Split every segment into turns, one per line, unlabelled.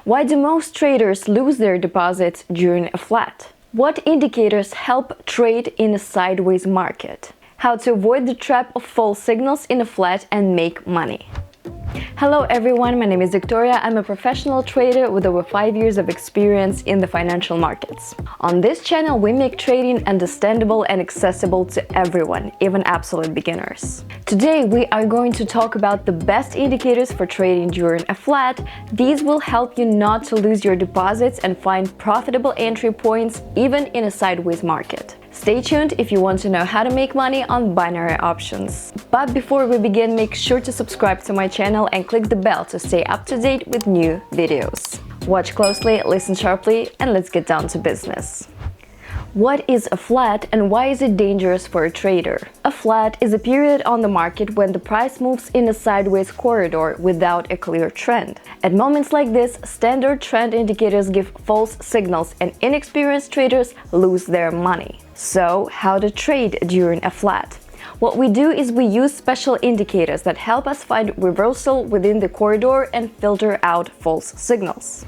Why do most traders lose their deposits during a flat? What indicators help trade in a sideways market? How to avoid the trap of false signals in a flat and make money. Hello everyone, my name is Victoria. I'm a professional trader with over 5 years of experience in the financial markets. On this channel, we make trading understandable and accessible to everyone, even absolute beginners. Today, we are going to talk about the best indicators for trading during a flat. These will help you not to lose your deposits and find profitable entry points even in a sideways market. Stay tuned if you want to know how to make money on binary options. But before we begin, make sure to subscribe to my channel and click the bell to stay up to date with new videos. Watch closely, listen sharply, and let's get down to business. What is a flat and why is it dangerous for a trader? A flat is a period on the market when the price moves in a sideways corridor without a clear trend. At moments like this, standard trend indicators give false signals and inexperienced traders lose their money. So, how to trade during a flat? What we do is we use special indicators that help us find reversal within the corridor and filter out false signals.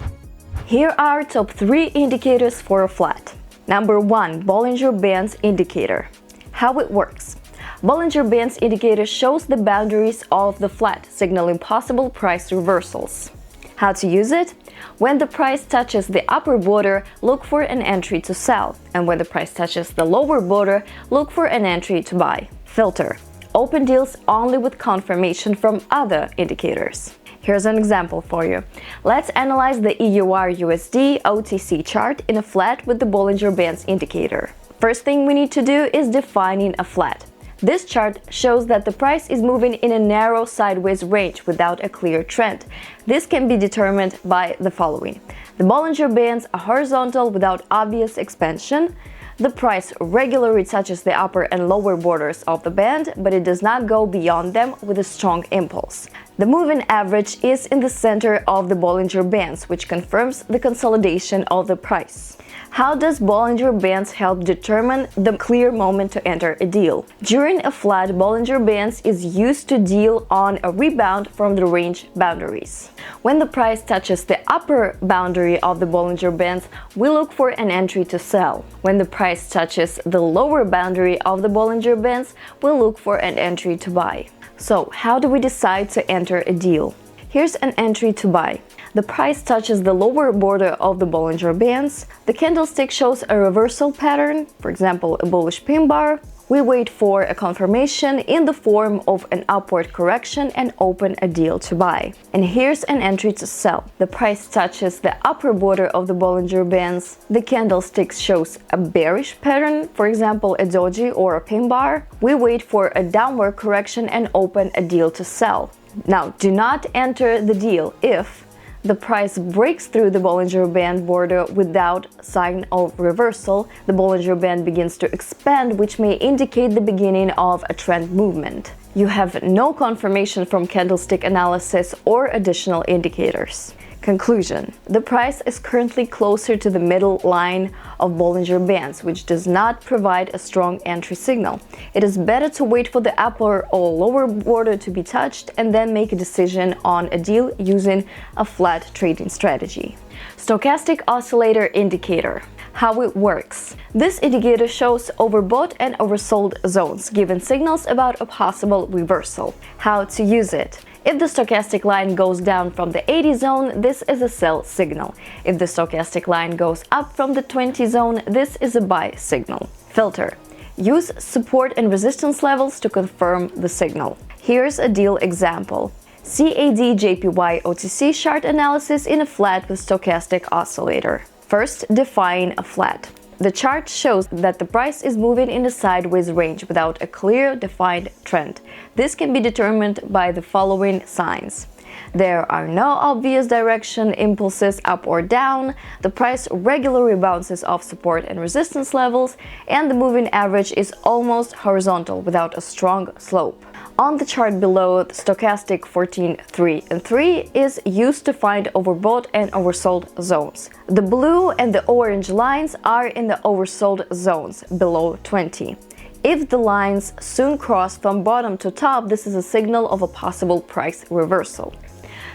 Here are top 3 indicators for a flat. Number 1. Bollinger Bands indicator. How it works. Bollinger Bands indicator shows the boundaries of the flat, signaling possible price reversals. How to use it? When the price touches the upper border, look for an entry to sell, and when the price touches the lower border, look for an entry to buy. Filter. Open deals only with confirmation from other indicators. Here's an example for you. Let's analyze the EUR/USD OTC chart in a flat with the Bollinger Bands indicator. First thing we need to do is defining a flat. This chart shows that the price is moving in a narrow sideways range without a clear trend. This can be determined by the following. The Bollinger Bands are horizontal without obvious expansion. The price regularly touches the upper and lower borders of the band, but it does not go beyond them with a strong impulse. The moving average is in the center of the Bollinger Bands, which confirms the consolidation of the price. How does Bollinger Bands help determine the clear moment to enter a deal? During a flat, Bollinger Bands is used to deal on a rebound from the range boundaries. When the price touches the upper boundary of the Bollinger Bands, we look for an entry to sell. When the price touches the lower boundary of the Bollinger Bands, we look for an entry to buy. So, how do we decide to enter a deal? Here's an entry to buy. The price touches the lower border of the Bollinger Bands. The candlestick shows a reversal pattern, for example, a bullish pin bar. We wait for a confirmation in the form of an upward correction and open a deal to buy. And here's an entry to sell. The price touches the upper border of the Bollinger Bands. The candlestick shows a bearish pattern, for example, a doji or a pin bar. We wait for a downward correction and open a deal to sell. Now, do not enter the deal if the price breaks through the Bollinger Band border without sign of reversal. The Bollinger Band begins to expand, which may indicate the beginning of a trend movement. You have no confirmation from candlestick analysis or additional indicators. Conclusion. The price is currently closer to the middle line of Bollinger Bands, which does not provide a strong entry signal. It is better to wait for the upper or lower border to be touched and then make a decision on a deal using a flat trading strategy. Stochastic Oscillator Indicator. How it works. This indicator shows overbought and oversold zones, giving signals about a possible reversal. How to use it. If the stochastic line goes down from the 80 zone, this is a sell signal. If the stochastic line goes up from the 20 zone, this is a buy signal. Filter. Use support and resistance levels to confirm the signal. Here's a deal example. CAD JPY OTC chart analysis in a flat with stochastic oscillator. First, define a flat. The chart shows that the price is moving in a sideways range without a clear, defined trend. This can be determined by the following signs. There are no obvious direction impulses up or down, the price regularly bounces off support and resistance levels, and the moving average is almost horizontal without a strong slope. On the chart below, the stochastic 14, 3, and 3 is used to find overbought and oversold zones. The blue and the orange lines are in the oversold zones below 20. If the lines soon cross from bottom to top, this is a signal of a possible price reversal.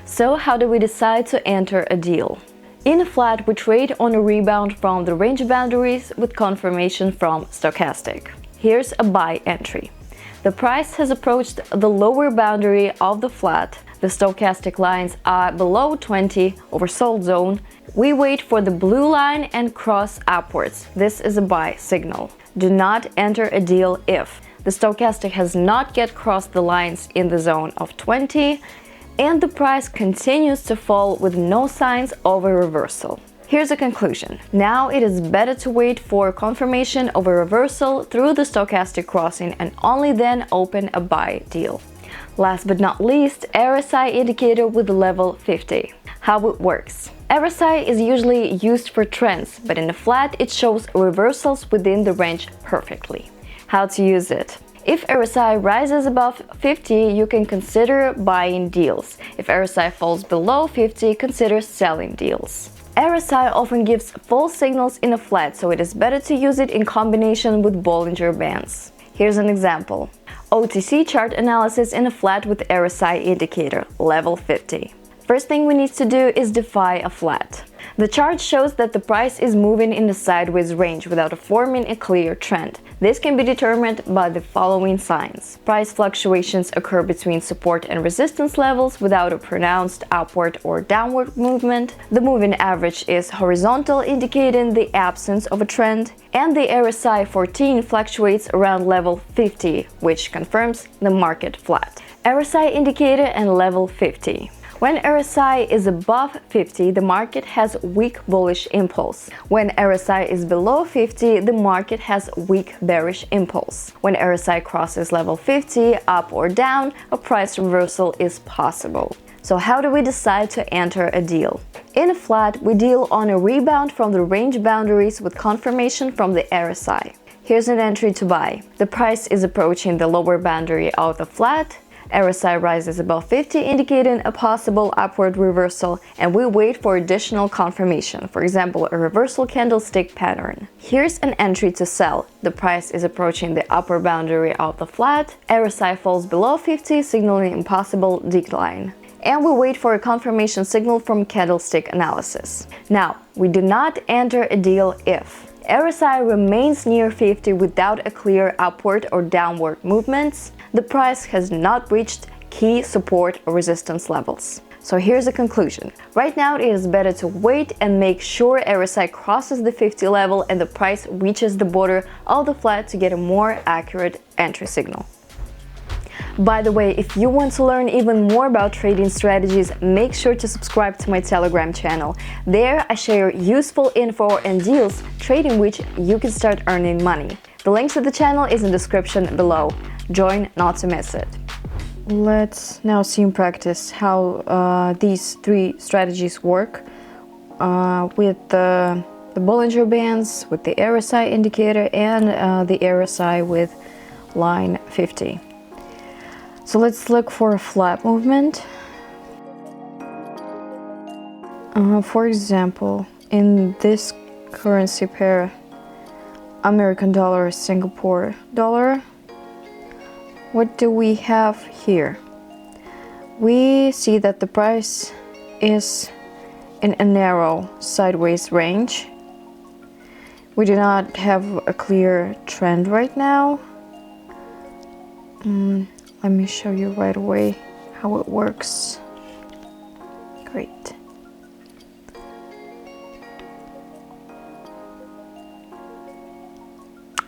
So how do we decide to enter a deal? In a flat, we trade on a rebound from the range boundaries with confirmation from stochastic. Here's a buy entry. The price has approached the lower boundary of the flat. The stochastic lines are below 20 oversold zone. We wait for the blue line and cross upwards. This is a buy signal. Do not enter a deal if the stochastic has not yet crossed the lines in the zone of 20 and the price continues to fall with no signs of a reversal. Here's a conclusion. Now it is better to wait for confirmation of a reversal through the stochastic crossing and only then open a buy deal. Last but not least, RSI indicator with level 50. How it works. RSI is usually used for trends, but in a flat it shows reversals within the range perfectly. How to use it. If RSI rises above 50, you can consider buying deals. If RSI falls below 50, consider selling deals. RSI often gives false signals in a flat, so it is better to use it in combination with Bollinger Bands. Here's an example. OTC chart analysis in a flat with RSI indicator, level 50. First thing we need to do is define a flat. The chart shows that the price is moving in the sideways range without forming a clear trend. This can be determined by the following signs. Price fluctuations occur between support and resistance levels without a pronounced upward or downward movement. The moving average is horizontal, indicating the absence of a trend. And the RSI 14 fluctuates around level 50, which confirms the market flat. RSI indicator and level 50. When RSI is above 50, the market has weak bullish impulse. When RSI is below 50, the market has weak bearish impulse. When RSI crosses level 50, up or down, a price reversal is possible. So how do we decide to enter a deal? In a flat, we deal on a rebound from the range boundaries with confirmation from the RSI. Here's an entry to buy. The price is approaching the lower boundary of the flat. RSI rises above 50, indicating a possible upward reversal, and we wait for additional confirmation, for example, a reversal candlestick pattern. Here's an entry to sell. The price is approaching the upper boundary of the flat. RSI falls below 50, signaling impossible decline. And we wait for a confirmation signal from candlestick analysis. Now, we do not enter a deal if RSI remains near 50 without a clear upward or downward movements, the price has not reached key support or resistance levels. So here's a conclusion. Right now it is better to wait and make sure RSI crosses the 50 level and the price reaches the border of the flat to get a more accurate entry signal. By the way, if you want to learn even more about trading strategies, make sure to subscribe to my Telegram channel. There I share useful info and deals, trading which you can start earning money. The link to the channel is in the description below. Join not to miss it. Let's now see in practice how these three strategies work with the Bollinger Bands, with the RSI indicator, and the RSI with line 50. So let's look for a flat movement. For example, in this currency pair, American dollar, Singapore dollar, what do we have here? We see that the price is in a narrow sideways range. We do not have a clear trend right now. Let me show you right away how it works. Great.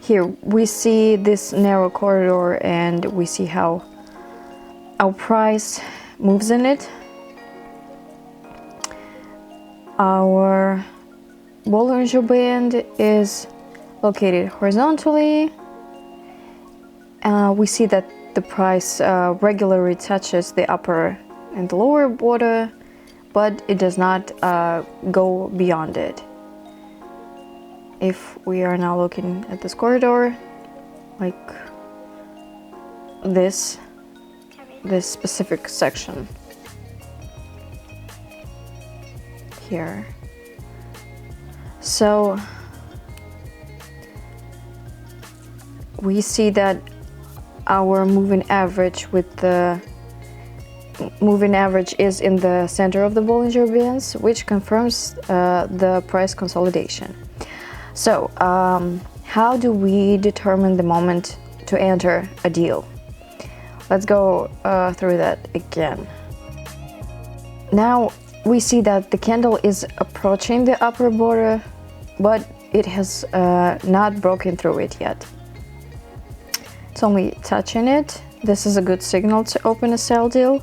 Here we see this narrow corridor and we see how our price moves in it. Our Bollinger Band is located horizontally. We see that the price regularly touches the upper and the lower border, but it does not go beyond it. If we are now looking at this corridor, like this specific section here. So we see that our moving average with the moving average is in the center of the Bollinger Bands, which confirms the price consolidation. So, how do we determine the moment to enter a deal? Let's go through that again. Now we see that the candle is approaching the upper border, but it has not broken through it yet. It's only touching it. This is a good signal to open a sell deal.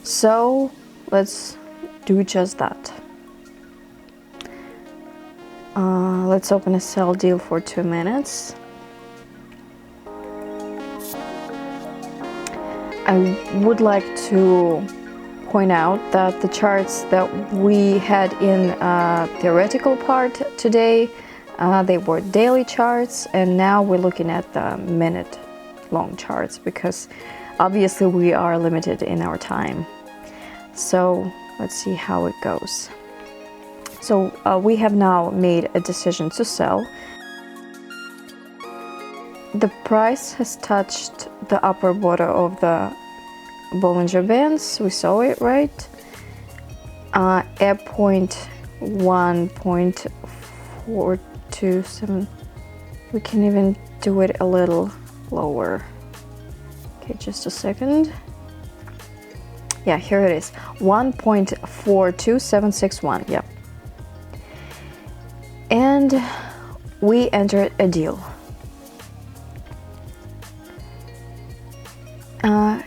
So let's do just that. Let's open a sell deal for 2 minutes. I would like to point out that the charts that we had in theoretical part today, they were daily charts, and now we're looking at the minute long charts because obviously we are limited in our time. So let's see how it goes. So we have now made a decision to sell. The price has touched the upper border of the Bollinger Bands. We saw it, right? At point 1.427. We can even do it a little lower. Okay, just a second. Yeah, here it is. 1.42761. Yep. And we entered a deal.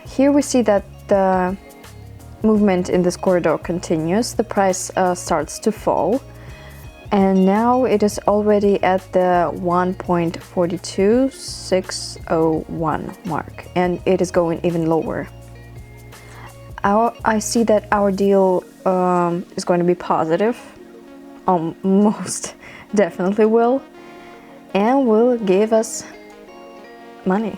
Here we see that the movement in this corridor continues. The price starts to fall, and now it is already at the 1.42601 mark, and it is going even lower. I see that our deal is going to be positive, most definitely will, and will give us money.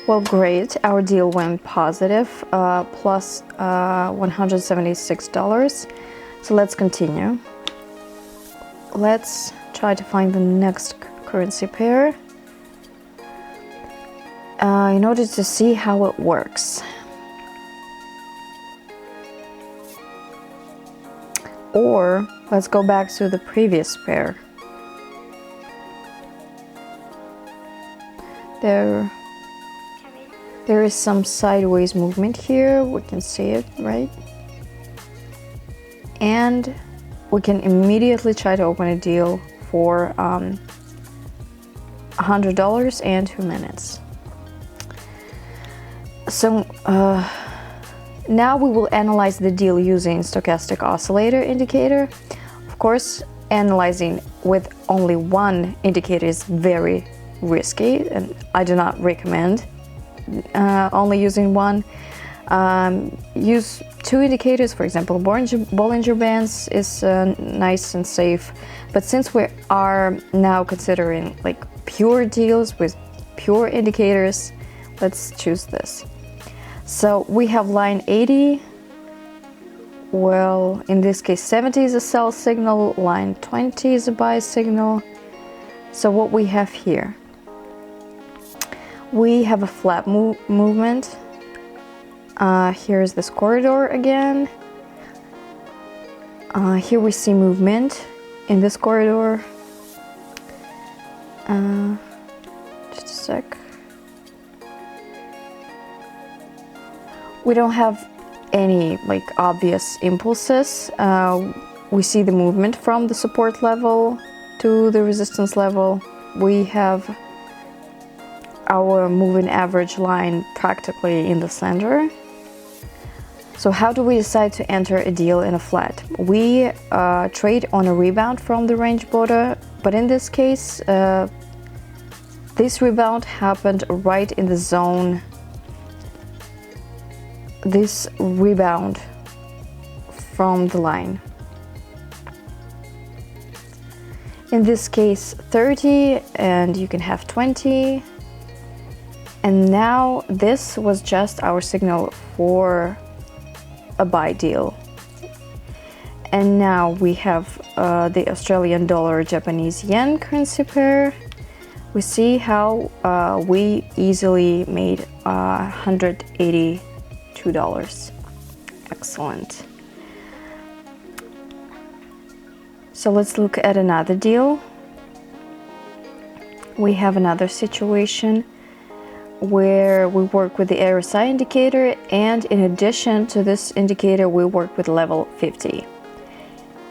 Well, great, our deal went positive, plus $176. So let's continue. Let's try to find the next currency pair in order to see how it works. Or let's go back to the previous pair. There is some sideways movement here, we can see it, right? And we can immediately try to open a deal for $100 and 2 minutes. So now we will analyze the deal using stochastic oscillator indicator. Of course, analyzing with only one indicator is very risky, and I do not recommend only using one. Use 2 indicators, for example, Bollinger Bands is nice and safe, but since we are now considering like pure deals with pure indicators, let's choose this. So we have line 80, well, in this case 70 is a sell signal, line 20 is a buy signal. So what we have here, we have a flat movement. Here's this corridor again. Here we see movement in this corridor. Just a sec. We don't have any like obvious impulses. We see the movement from the support level to the resistance level. We have our moving average line practically in the center. So how do we decide to enter a deal in a flat? We trade on a rebound from the range border, but in this case, this rebound happened right in the zone. This rebound from the line. In this case, 30, and you can have 20. And now this was just our signal for a buy deal. And now we have the Australian dollar Japanese yen currency pair. We see how we easily made $182. Excellent. So let's look at another deal. We have another situation where we work with the RSI indicator, and in addition to this indicator we work with level 50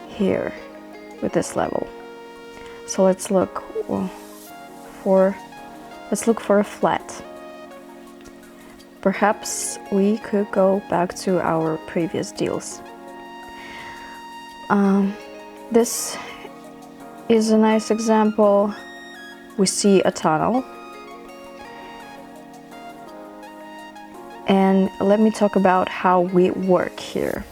here with this level. So let's look for a flat. Perhaps we could go back to our previous deals. This is a nice example. We see a tunnel. And let me talk about how we work here.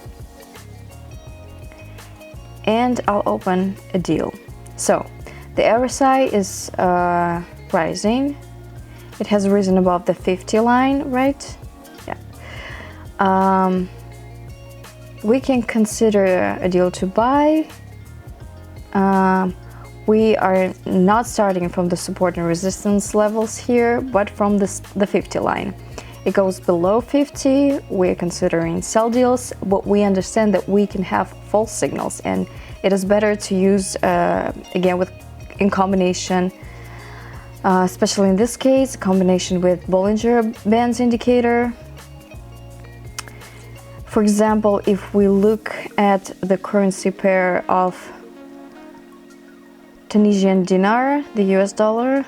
And I'll open a deal. So the RSI is rising. It has risen above the 50 line, right? Yeah. We can consider a deal to buy. We are not starting from the support and resistance levels here, but from the 50 line. It goes below 50, we're considering sell deals, but we understand that we can have false signals, and it is better to use, again, in combination, especially in this case, combination with Bollinger Bands indicator. For example, if we look at the currency pair of Tunisian dinar, the US dollar,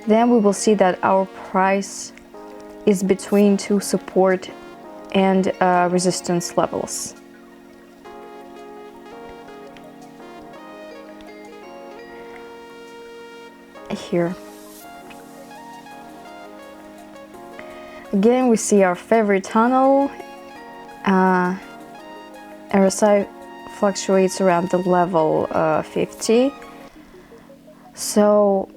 then we will see that our price is between two support and resistance levels. Here. Again, we see our favorite tunnel. RSI fluctuates around the level 50. So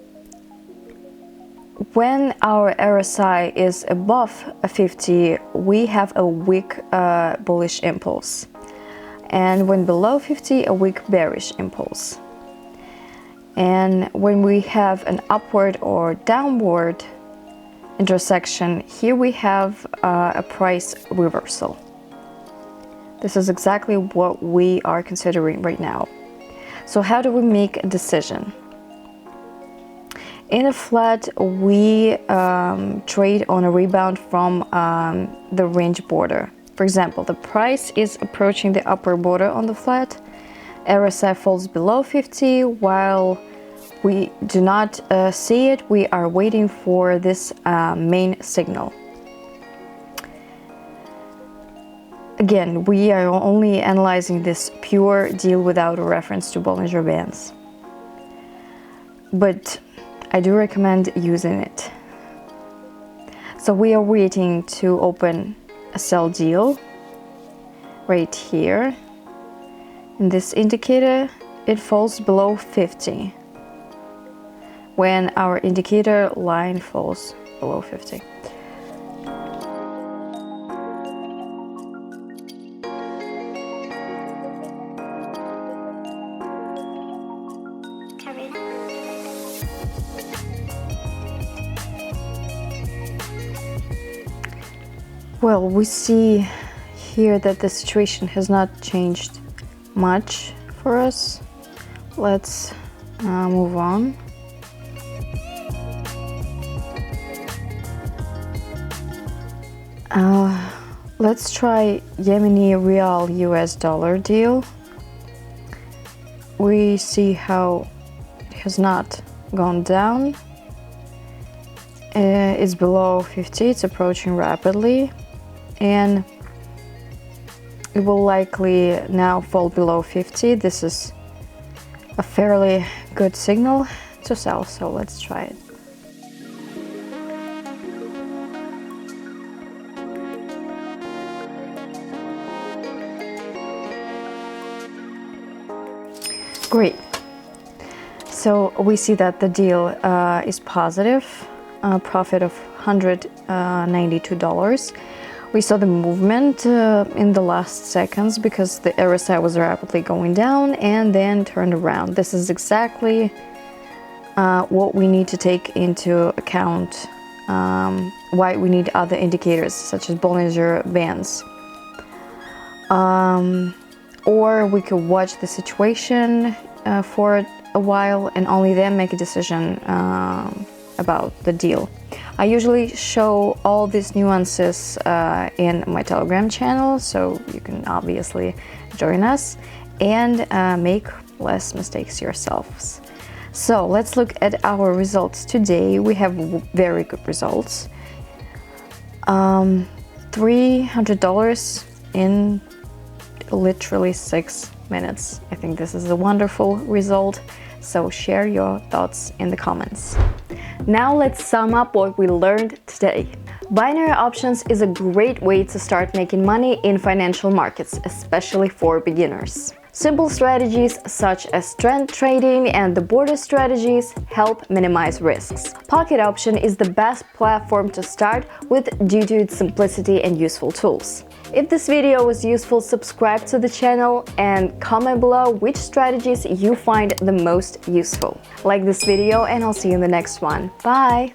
when our RSI is above 50, we have a weak bullish impulse. And when below 50, a weak bearish impulse. And when we have an upward or downward intersection, here we have a price reversal. This is exactly what we are considering right now. So how do we make a decision? In a flat, we trade on a rebound from the range border. For example, the price is approaching the upper border on the flat. RSI falls below 50. While we do not see it, we are waiting for this main signal. Again, we are only analyzing this pure deal without a reference to Bollinger Bands. But I do recommend using it. So we are waiting to open a sell deal right here. In this indicator, it falls below 50 when our indicator line falls below 50. Well, we see here that the situation has not changed much for us. Let's move on. Let's try Yemeni Rial US dollar deal. We see how it has not gone down. It's below 50, it's approaching rapidly, and it will likely now fall below 50. This is a fairly good signal to sell, so let's try it. Great. So we see that the deal is positive, profit of $192. We saw the movement in the last seconds because the RSI was rapidly going down and then turned around. This is exactly what we need to take into account, why we need other indicators such as Bollinger Bands. Or we could watch the situation for a while and only then make a decision about the deal. I usually show all these nuances in my Telegram channel, so you can obviously join us and make less mistakes yourselves. So let's look at our results today. We have very good results. $300 in literally 6 minutes. I think this is a wonderful result. So share your thoughts in the comments. Now let's sum up what we learned today. Binary options is a great way to start making money in financial markets, especially for beginners. Simple strategies such as trend trading and the border strategies help minimize risks. Pocket option is the best platform to start with due to its simplicity and useful tools. If this video was useful, subscribe to the channel and comment below which strategies you find the most useful. Like this video and I'll see you in the next one. Bye!